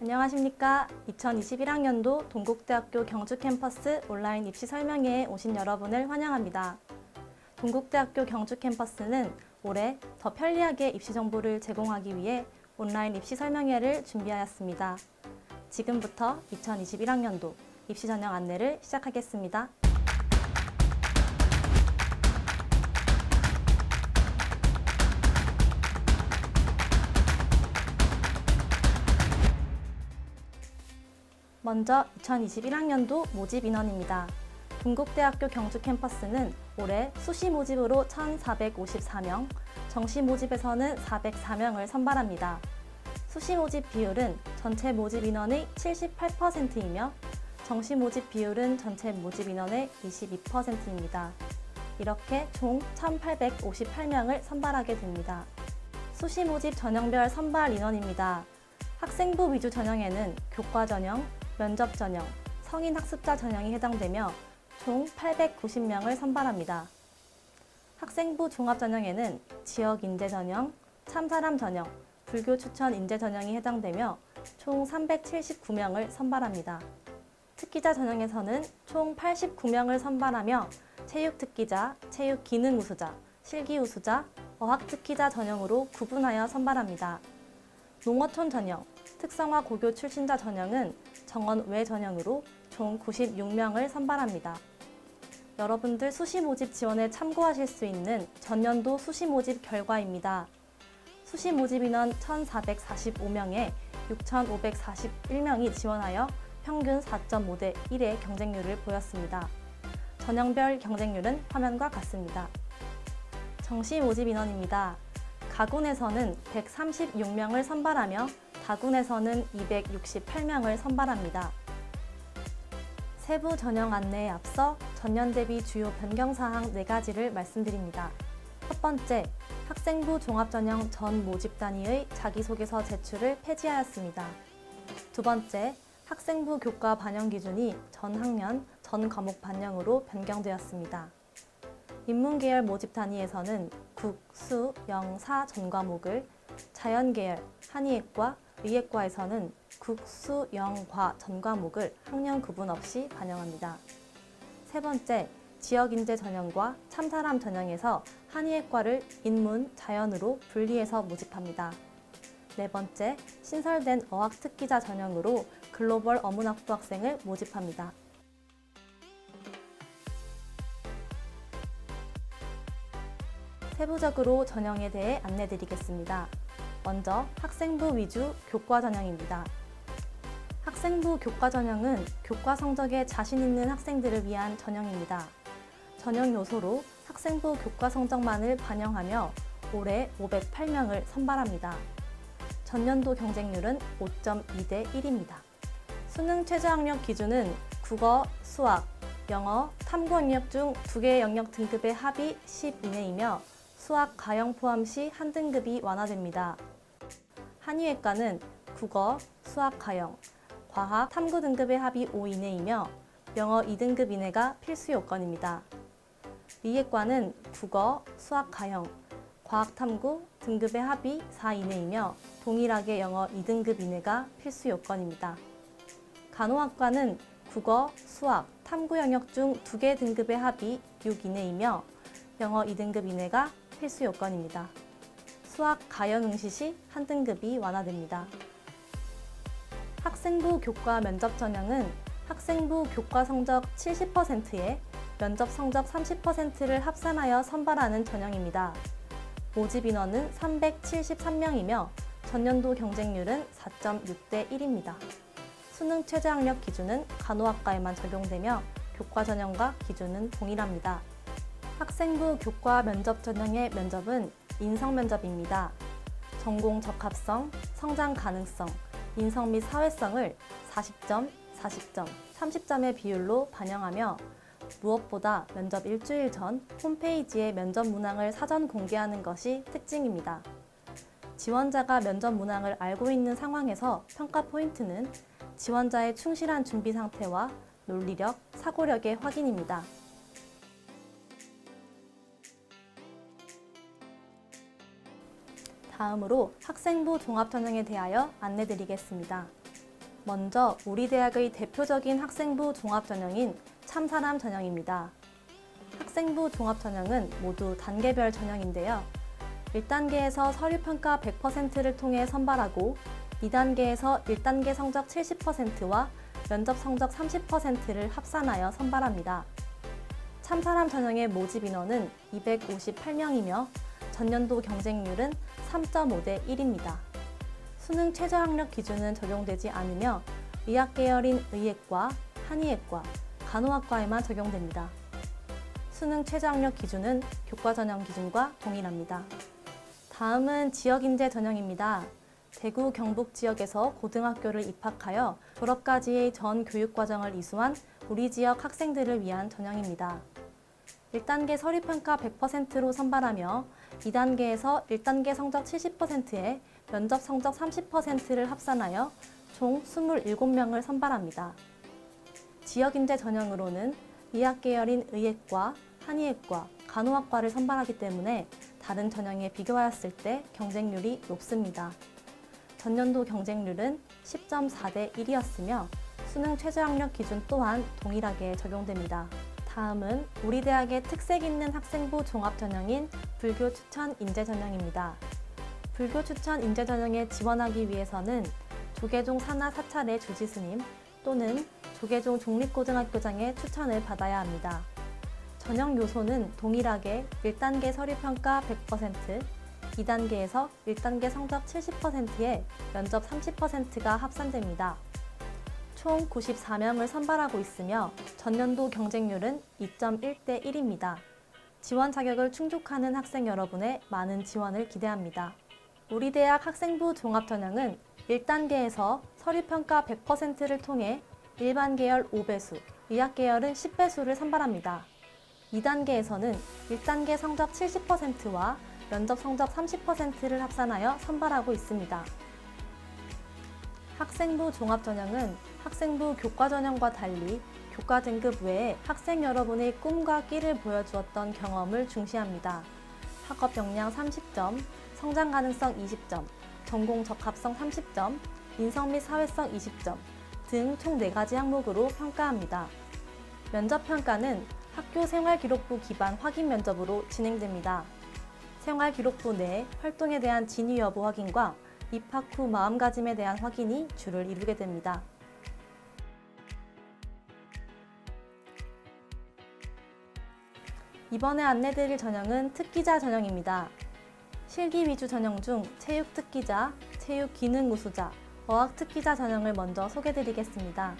안녕하십니까. 2021학년도 동국대학교 경주캠퍼스 온라인 입시 설명회에 오신 여러분을 환영합니다. 동국대학교 경주캠퍼스는 올해 더 편리하게 입시 정보를 제공하기 위해 온라인 입시 설명회를 준비하였습니다. 지금부터 2021학년도 입시 전형 안내를 시작하겠습니다. 먼저 2021학년도 모집 인원입니다. 동국대학교 경주캠퍼스는 올해 수시 모집으로 1,454명, 정시 모집에서는 404명을 선발합니다. 수시 모집 비율은 전체 모집 인원의 78%이며 정시 모집 비율은 전체 모집 인원의 22%입니다. 이렇게 총 1,858명을 선발하게 됩니다. 수시 모집 전형별 선발 인원입니다. 학생부 위주 전형에는 교과 전형, 면접 전형, 성인 학습자 전형이 해당되며 총 890명을 선발합니다. 학생부 종합 전형에는 지역 인재 전형, 참사람 전형, 불교 추천 인재 전형이 해당되며 총 379명을 선발합니다. 특기자 전형에서는 총 89명을 선발하며 체육 특기자, 체육 기능 우수자, 실기 우수자, 어학 특기자 전형으로 구분하여 선발합니다. 농어촌 전형, 특성화 고교 출신자 전형은 정원 외 전형으로 총 96명을 선발합니다. 여러분들 수시 모집 지원에 참고하실 수 있는 전년도 수시 모집 결과입니다. 수시 모집 인원 1,445명에 6,541명이 지원하여 평균 4.5대 1의 경쟁률을 보였습니다. 전형별 경쟁률은 화면과 같습니다. 정시 모집 인원입니다. 가군에서는 136명을 선발하며 다군에서는 268명을 선발합니다. 세부 전형 안내에 앞서 전년 대비 주요 변경사항 4가지를 말씀드립니다. 첫 번째, 학생부 종합전형 전 모집 단위의 자기소개서 제출을 폐지하였습니다. 두 번째, 학생부 교과 반영 기준이 전 학년, 전 과목 반영으로 변경되었습니다. 인문계열 모집 단위에서는 국, 수, 영, 사 전 과목을, 자연계열, 한의학과, 의학과에서는 국, 수, 영, 과 전 과목을 학년 구분 없이 반영합니다. 세 번째, 지역인재 전형과 참사람 전형에서 한의학과를 인문, 자연으로 분리해서 모집합니다. 네 번째, 신설된 어학 특기자 전형으로 글로벌 어문학부 학생을 모집합니다. 세부적으로 전형에 대해 안내드리겠습니다. 먼저 학생부 위주 교과 전형입니다. 학생부 교과 전형은 교과 성적에 자신 있는 학생들을 위한 전형입니다. 전형 요소로 학생부 교과 성적만을 반영하며 올해 508명을 선발합니다. 전년도 경쟁률은 5.2대 1입니다. 수능 최저학력 기준은 국어, 수학, 영어, 탐구 영역 중 2개의 영역 등급의 합이 10 이내이며 수학, 가형 포함 시 한 등급이 완화됩니다. 한의학과는 국어, 수학, 가형, 과학, 탐구 등급의 합이 5 이내이며 영어 2등급 이내가 필수 요건입니다. 의학과는 국어, 수학, 가형, 과학, 탐구 등급의 합이 4 이내이며 동일하게 영어 2등급 이내가 필수 요건입니다. 간호학과는 국어, 수학, 탐구 영역 중 2개 등급의 합이 6 이내이며 영어 2등급 이내가 필수 요건입니다. 수학, 가형 응시 시 한 등급이 완화됩니다. 학생부 교과 면접 전형은 학생부 교과 성적 70%에 면접 성적 30%를 합산하여 선발하는 전형입니다. 모집 인원은 373명이며 전년도 경쟁률은 4.6대 1입니다. 수능 최저학력 기준은 간호학과에만 적용되며 교과 전형과 기준은 동일합니다. 학생부 교과 면접 전형의 면접은 인성 면접입니다. 전공 적합성, 성장 가능성, 인성 및 사회성을 40점, 40점, 30점의 비율로 반영하며 무엇보다 면접 일주일 전 홈페이지에 면접 문항을 사전 공개하는 것이 특징입니다. 지원자가 면접 문항을 알고 있는 상황에서 평가 포인트는 지원자의 충실한 준비 상태와 논리력, 사고력의 확인입니다. 다음으로 학생부 종합전형에 대하여 안내드리겠습니다. 먼저 우리 대학의 대표적인 학생부 종합전형인 참사람 전형입니다. 학생부 종합전형은 모두 단계별 전형인데요. 1단계에서 서류평가 100%를 통해 선발하고 2단계에서 1단계 성적 70%와 면접 성적 30%를 합산하여 선발합니다. 참사람 전형의 모집 인원은 258명이며 전년도 경쟁률은 3.5대 1입니다. 수능 최저학력 기준은 적용되지 않으며 의학 계열인 의예과, 한의예과, 간호학과에만 적용됩니다. 수능 최저학력 기준은 교과 전형 기준과 동일합니다. 다음은 지역인재 전형입니다. 대구 경북 지역에서 고등학교를 입학하여 졸업까지의 전 교육과정을 이수한 우리 지역 학생들을 위한 전형입니다. 1단계 서류평가 100%로 선발하며 2단계에서 1단계 성적 70%에 면접 성적 30%를 합산하여 총 27명을 선발합니다. 지역인재 전형으로는 의학 계열인 의예과, 한의예과, 간호학과를 선발하기 때문에 다른 전형에 비교하였을 때 경쟁률이 높습니다. 전년도 경쟁률은 10.4대 1이었으며 수능 최저학력 기준 또한 동일하게 적용됩니다. 다음은 우리 대학의 특색 있는 학생부 종합 전형인 불교 추천 인재 전형입니다. 불교 추천 인재 전형에 지원하기 위해서는 조계종 산하 사찰의 주지스님 또는 조계종 종립고등학교장의 추천을 받아야 합니다. 전형 요소는 동일하게 1단계 서류평가 100%, 2단계에서 1단계 성적 70%에 면접 30%가 합산됩니다. 총 94명을 선발하고 있으며 전년도 경쟁률은 2.1대 1입니다. 지원 자격을 충족하는 학생 여러분의 많은 지원을 기대합니다. 우리 대학 학생부 종합 전형은 1단계에서 서류평가 100%를 통해 일반 계열 5배수, 의학 계열은 10배수를 선발합니다. 2단계에서는 1단계 성적 70%와 면접 성적 30%를 합산하여 선발하고 있습니다. 학생부 종합 전형은 학생부 교과 전형과 달리 교과 등급 외에 학생 여러분의 꿈과 끼를 보여주었던 경험을 중시합니다. 학업 역량 30점, 성장 가능성 20점, 전공 적합성 30점, 인성 및 사회성 20점 등 총 4가지 항목으로 평가합니다. 면접 평가는 학교 생활기록부 기반 확인 면접으로 진행됩니다. 생활기록부 내 활동에 대한 진위 여부 확인과 입학 후 마음가짐에 대한 확인이 주를 이루게 됩니다. 이번에 안내드릴 전형은 특기자 전형입니다. 실기 위주 전형 중 체육 특기자, 체육 기능 우수자, 어학 특기자 전형을 먼저 소개드리겠습니다.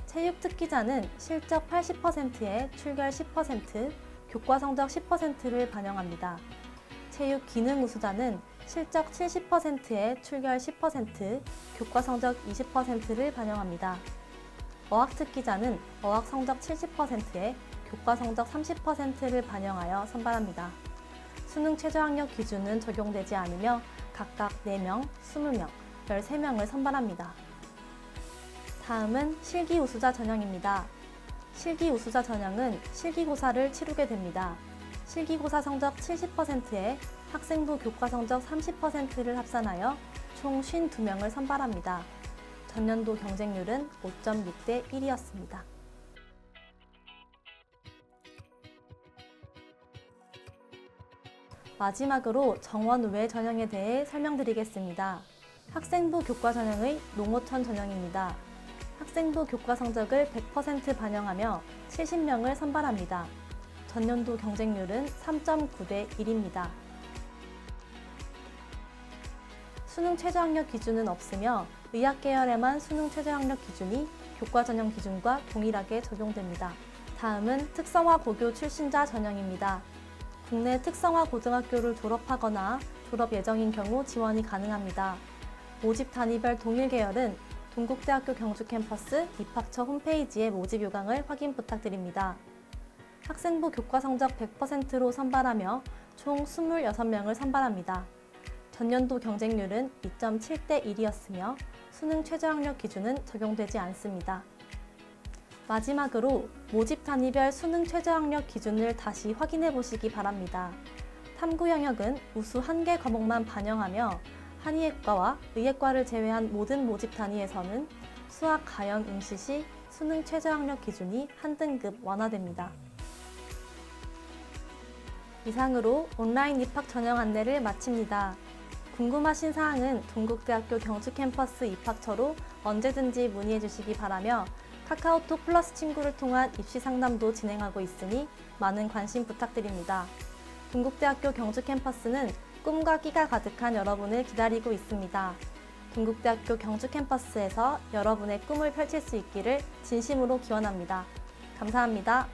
체육 특기자는 실적 80%에 출결 10%, 교과 성적 10%를 반영합니다. 체육 기능 우수자는 실적 70%에 출결 10%, 교과 성적 20%를 반영합니다. 어학 특기자는 어학 성적 70%에 교과 성적 30%를 반영하여 선발합니다. 수능 최저학력 기준은 적용되지 않으며 각각 4명, 20명, 13명을 선발합니다. 다음은 실기 우수자 전형입니다. 실기 우수자 전형은 실기고사를 치르게 됩니다. 실기고사 성적 70%에 학생부 교과 성적 30%를 합산하여 총 52명을 선발합니다. 전년도 경쟁률은 5.6대 1이었습니다. 마지막으로 정원 외 전형에 대해 설명드리겠습니다. 학생부 교과 전형의 농어촌 전형입니다. 학생부 교과 성적을 100% 반영하며 70명을 선발합니다. 전년도 경쟁률은 3.9대 1입니다. 수능 최저학력 기준은 없으며 의학 계열에만 수능 최저학력 기준이 교과 전형 기준과 동일하게 적용됩니다. 다음은 특성화 고교 출신자 전형입니다. 국내 특성화 고등학교를 졸업하거나 졸업 예정인 경우 지원이 가능합니다. 모집 단위별 동일 계열은 동국대학교 경주 캠퍼스 입학처 홈페이지의 모집 요강을 확인 부탁드립니다. 학생부 교과 성적 100%로 선발하며 총 26명을 선발합니다. 전년도 경쟁률은 2.7대 1이었으며 수능 최저학력 기준은 적용되지 않습니다. 마지막으로 모집 단위별 수능 최저학력 기준을 다시 확인해 보시기 바랍니다. 탐구 영역은 우수 1개 과목만 반영하며 한의예과와 의예과를 제외한 모든 모집 단위에서는 수학, 가연, 응시 시 수능 최저학력 기준이 한 등급 완화됩니다. 이상으로 온라인 입학 전형 안내를 마칩니다. 궁금하신 사항은 동국대학교 경주캠퍼스 입학처로 언제든지 문의해 주시기 바라며 카카오톡 플러스 친구를 통한 입시 상담도 진행하고 있으니 많은 관심 부탁드립니다. 동국대학교 경주캠퍼스는 꿈과 끼가 가득한 여러분을 기다리고 있습니다. 동국대학교 경주캠퍼스에서 여러분의 꿈을 펼칠 수 있기를 진심으로 기원합니다. 감사합니다.